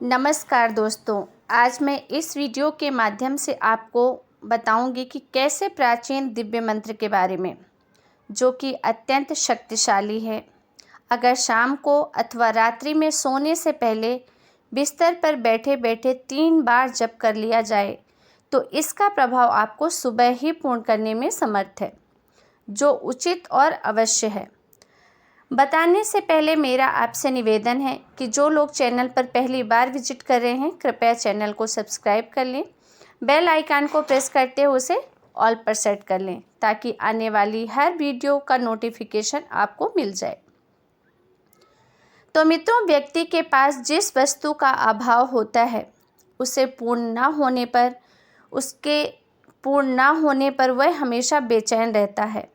नमस्कार दोस्तों, आज मैं इस वीडियो के माध्यम से आपको बताऊंगी कि कैसे प्राचीन दिव्य मंत्र के बारे में, जो कि अत्यंत शक्तिशाली है। अगर शाम को अथवा रात्रि में सोने से पहले बिस्तर पर बैठे बैठे 3 बार जप कर लिया जाए तो इसका प्रभाव आपको सुबह ही पूर्ण करने में समर्थ है, जो उचित और अवश्य है। बताने से पहले मेरा आपसे निवेदन है कि जो लोग चैनल पर पहली बार विजिट कर रहे हैं, कृपया चैनल को सब्सक्राइब कर लें, बेल आइकन को प्रेस करते हुए उसे ऑल पर सेट कर लें ताकि आने वाली हर वीडियो का नोटिफिकेशन आपको मिल जाए। तो मित्रों, व्यक्ति के पास जिस वस्तु का अभाव होता है उसे पूर्ण ना होने पर वह हमेशा बेचैन रहता है।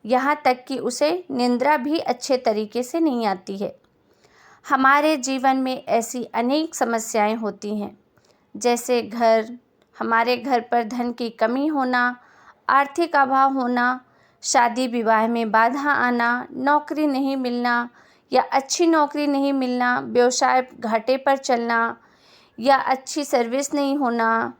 यहाँ तक कि उसे निंद्रा भी अच्छे तरीके से नहीं आती है। हमारे जीवन में ऐसी अनेक समस्याएं होती हैं, जैसे हमारे घर पर धन की कमी होना, आर्थिक अभाव होना, शादी विवाह में बाधा आना, नौकरी नहीं मिलना या अच्छी नौकरी नहीं मिलना, व्यवसाय घाटे पर चलना या अच्छी सर्विस नहीं होना।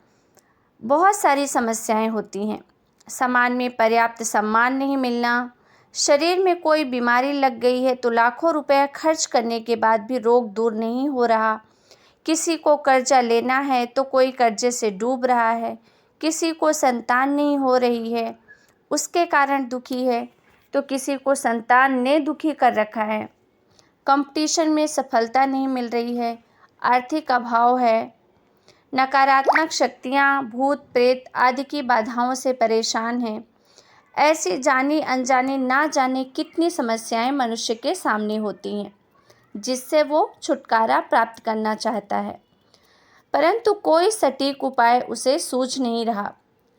बहुत सारी समस्याएं होती हैं। समाज में पर्याप्त सम्मान नहीं मिलना, शरीर में कोई बीमारी लग गई है तो लाखों रुपए खर्च करने के बाद भी रोग दूर नहीं हो रहा, किसी को कर्जा लेना है तो कोई कर्जे से डूब रहा है, किसी को संतान नहीं हो रही है उसके कारण दुखी है, तो किसी को संतान ने दुखी कर रखा है, कंपटीशन में सफलता नहीं मिल रही है, आर्थिक अभाव है, नकारात्मक शक्तियाँ, भूत प्रेत आदि की बाधाओं से परेशान हैं। ऐसी जानी अनजानी ना जाने कितनी समस्याएं मनुष्य के सामने होती हैं, जिससे वो छुटकारा प्राप्त करना चाहता है, परंतु कोई सटीक उपाय उसे सूझ नहीं रहा।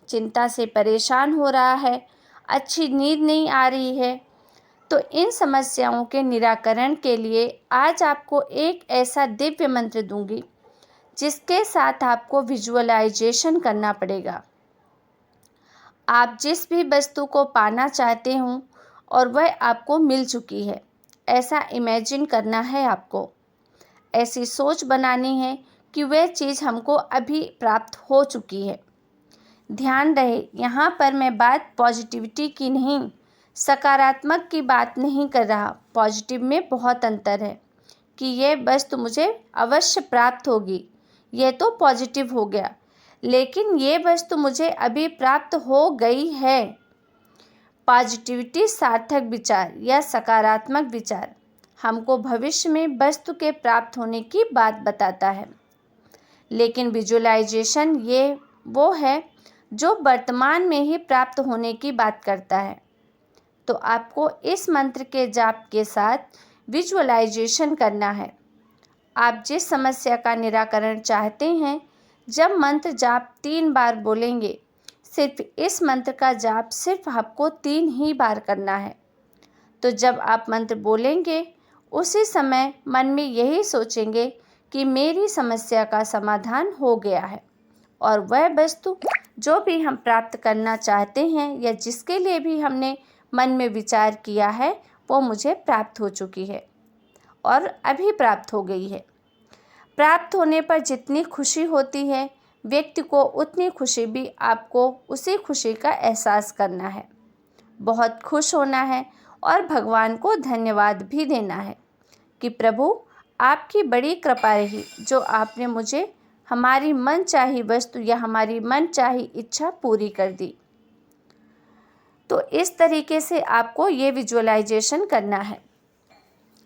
चिंता से परेशान हो रहा है, अच्छी नींद नहीं आ रही है। तो इन समस्याओं के निराकरण के लिए आज आपको एक ऐसा दिव्य मंत्र दूंगी जिसके साथ आपको विजुअलाइजेशन करना पड़ेगा। आप जिस भी वस्तु को पाना चाहते हो और वह आपको मिल चुकी है, ऐसा इमेजिन करना है आपको। ऐसी सोच बनानी है कि वह चीज़ हमको अभी प्राप्त हो चुकी है। ध्यान रहे, यहाँ पर मैं बात पॉजिटिविटी की नहीं, सकारात्मक की बात नहीं कर रहा। पॉजिटिव में बहुत अंतर है कि यह वस्तु मुझे अवश्य प्राप्त होगी, यह तो पॉजिटिव हो गया, लेकिन ये वस्तु मुझे अभी प्राप्त हो गई है। पॉजिटिविटी सार्थक विचार या सकारात्मक विचार हमको भविष्य में वस्तु के प्राप्त होने की बात बताता है, लेकिन विजुअलाइजेशन ये वो है जो वर्तमान में ही प्राप्त होने की बात करता है। तो आपको इस मंत्र के जाप के साथ विजुअलाइजेशन करना है। आप जिस समस्या का निराकरण चाहते हैं, जब मंत्र जाप 3 बार बोलेंगे, सिर्फ इस मंत्र का जाप सिर्फ आपको 3 ही बार करना है। तो जब आप मंत्र बोलेंगे, उसी समय मन में यही सोचेंगे कि मेरी समस्या का समाधान हो गया है और वह वस्तु जो भी हम प्राप्त करना चाहते हैं या जिसके लिए भी हमने मन में विचार किया है, वो मुझे प्राप्त हो चुकी है और अभी प्राप्त हो गई है। प्राप्त होने पर जितनी खुशी होती है, व्यक्ति को उतनी खुशी भी आपको उसी खुशी का एहसास करना है, बहुत खुश होना है और भगवान को धन्यवाद भी देना है कि प्रभु, आपकी बड़ी कृपा रही जो आपने मुझे हमारी मनचाही वस्तु या हमारी मनचाही इच्छा पूरी कर दी। तो इस तरीके से आपको ये विजुअलाइजेशन करना है।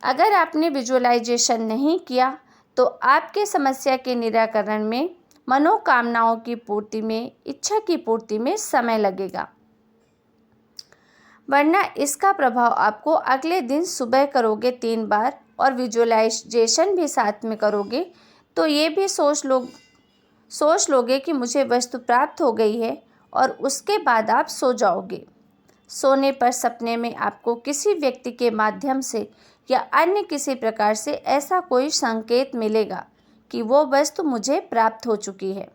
अगर आपने विजुअलाइजेशन नहीं किया तो आपके समस्या के निराकरण में, मनोकामनाओं की पूर्ति में, इच्छा की पूर्ति में समय लगेगा, वरना इसका प्रभाव आपको अगले दिन सुबह करोगे 3 बार और विजुअलाइजेशन भी साथ में करोगे तो ये भी सोच लोगे कि मुझे वस्तु प्राप्त हो गई है और उसके बाद आप सो जाओगे। सोने पर सपने में आपको किसी व्यक्ति के माध्यम से या अन्य किसी प्रकार से ऐसा कोई संकेत मिलेगा कि वो वस्तु मुझे प्राप्त हो चुकी है।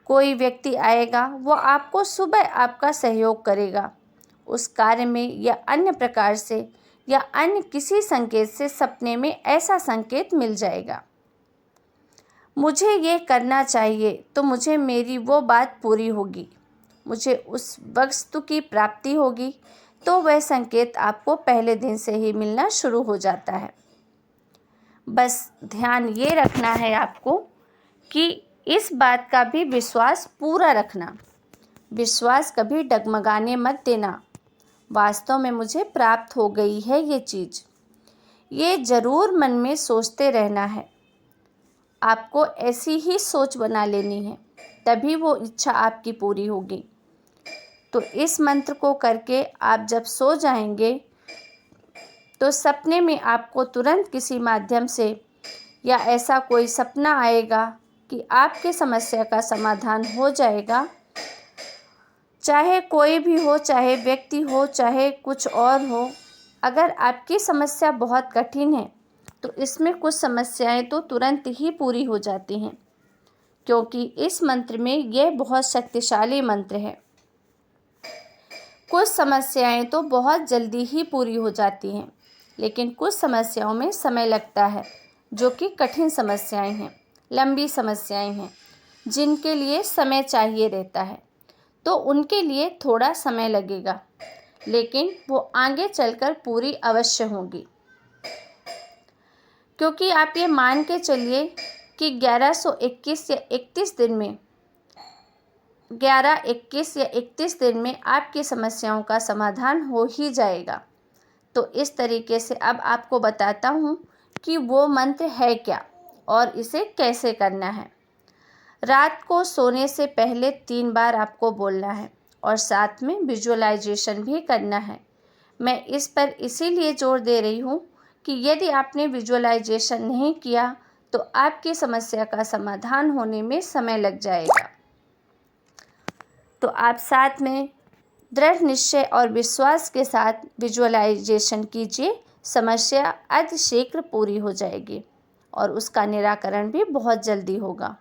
कोई व्यक्ति आएगा, वो आपको सुबह आपका सहयोग करेगा उस कार्य में या अन्य प्रकार से या अन्य किसी संकेत से सपने में ऐसा संकेत मिल जाएगा। मुझे ये करना चाहिए तो मुझे मेरी वो बात पूरी होगी, मुझे उस वस्तु की प्राप्ति होगी, तो वह संकेत आपको पहले दिन से ही मिलना शुरू हो जाता है। बस ध्यान ये रखना है आपको कि इस बात का भी विश्वास पूरा रखना। विश्वास कभी डगमगाने मत देना। वास्तव में मुझे प्राप्त हो गई है ये चीज़, ये ज़रूर मन में सोचते रहना है। आपको ऐसी ही सोच बना लेनी है, तभी वो इच्छा आपकी पूरी होगी। तो इस मंत्र को करके आप जब सो जाएंगे तो सपने में आपको तुरंत किसी माध्यम से या ऐसा कोई सपना आएगा कि आपके समस्या का समाधान हो जाएगा। चाहे कोई भी हो, चाहे व्यक्ति हो, चाहे कुछ और हो। अगर आपकी समस्या बहुत कठिन है तो इसमें कुछ समस्याएं तो तुरंत ही पूरी हो जाती हैं, क्योंकि इस मंत्र में यह बहुत शक्तिशाली मंत्र है। कुछ समस्याएं तो बहुत जल्दी ही पूरी हो जाती हैं, लेकिन कुछ समस्याओं में समय लगता है, जो कि कठिन समस्याएं हैं, लंबी समस्याएं हैं, जिनके लिए समय चाहिए रहता है। तो उनके लिए थोड़ा समय लगेगा, लेकिन वो आगे चलकर पूरी अवश्य होंगी। क्योंकि आप ये मान के चलिए कि 1121 या 31 दिन में 11, 21 या 31 दिन में आपकी समस्याओं का समाधान हो ही जाएगा। तो इस तरीके से अब आपको बताता हूँ कि वो मंत्र है क्या और इसे कैसे करना है। रात को सोने से पहले 3 बार आपको बोलना है और साथ में विजुअलाइजेशन भी करना है। मैं इस पर इसीलिए जोर दे रही हूँ कि यदि आपने विजुअलाइजेशन नहीं किया तो आपकी समस्या का समाधान होने में समय लग जाएगा। तो आप साथ में दृढ़ निश्चय और विश्वास के साथ विजुअलाइजेशन कीजिए। समस्या अतिशीघ्र पूरी हो जाएगी और उसका निराकरण भी बहुत जल्दी होगा।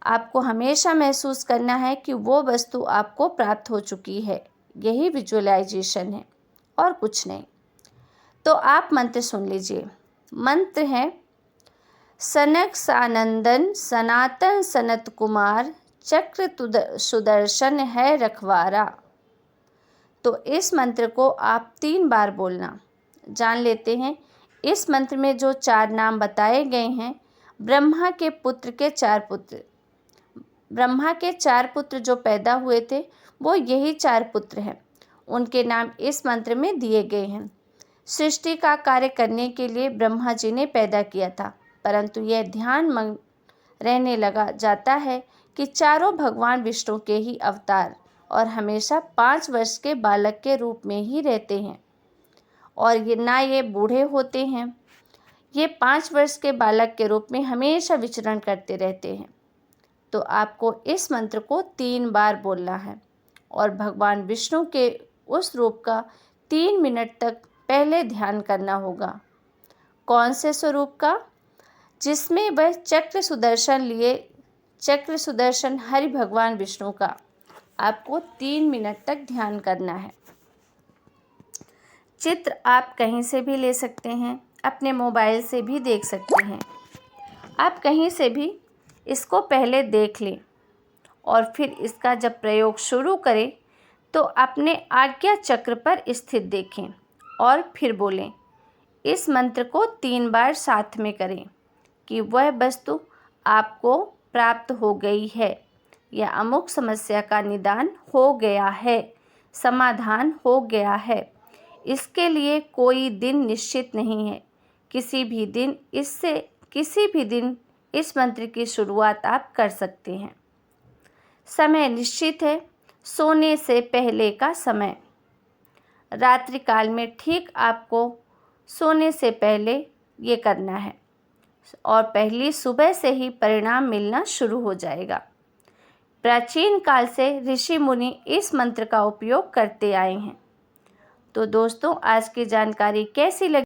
आपको हमेशा महसूस करना है कि वो वस्तु आपको प्राप्त हो चुकी है। यही विजुअलाइजेशन है और कुछ नहीं। तो आप मंत्र सुन लीजिए। मंत्र है सनक सानंदन सनातन सनत कुमार चक्र सुदर्शन है रखवारा। तो इस मंत्र को आप 3 बार बोलना। जान लेते हैं इस मंत्र में जो 4 नाम बताए गए हैं, ब्रह्मा के पुत्र के 4 पुत्र, ब्रह्मा के 4 पुत्र जो पैदा हुए थे वो यही 4 पुत्र हैं। उनके नाम इस मंत्र में दिए गए हैं। सृष्टि का कार्य करने के लिए ब्रह्मा जी ने पैदा किया था, परंतु यह ध्यान मग्न रहने लगा जाता है कि चारों भगवान विष्णु के ही अवतार और हमेशा 5 वर्ष के बालक के रूप में ही रहते हैं और ये बूढ़े होते हैं। ये 5 वर्ष के बालक के रूप में हमेशा विचरण करते रहते हैं। तो आपको इस मंत्र को 3 बार बोलना है और भगवान विष्णु के उस रूप का 3 मिनट तक पहले ध्यान करना होगा। कौन से स्वरूप का? जिसमें वह चक्र सुदर्शन लिए, चक्र सुदर्शन हरि भगवान विष्णु का आपको 3 मिनट तक ध्यान करना है। चित्र आप कहीं से भी ले सकते हैं, अपने मोबाइल से भी देख सकते हैं। आप कहीं से भी इसको पहले देख लें और फिर इसका जब प्रयोग शुरू करें तो अपने आज्ञा चक्र पर स्थित देखें और फिर बोलें। इस मंत्र को 3 बार साथ में करें कि वह वस्तु आपको प्राप्त हो गई है या अमुक समस्या का निदान हो गया है, समाधान हो गया है। इसके लिए कोई दिन निश्चित नहीं है। किसी भी दिन इस मंत्र की शुरुआत आप कर सकते हैं। समय निश्चित है, सोने से पहले का समय। रात्रि काल में ठीक आपको सोने से पहले ये करना है और पहली सुबह से ही परिणाम मिलना शुरू हो जाएगा। प्राचीन काल से ऋषि मुनि इस मंत्र का उपयोग करते आए हैं। तो दोस्तों, आज की जानकारी कैसी लगी?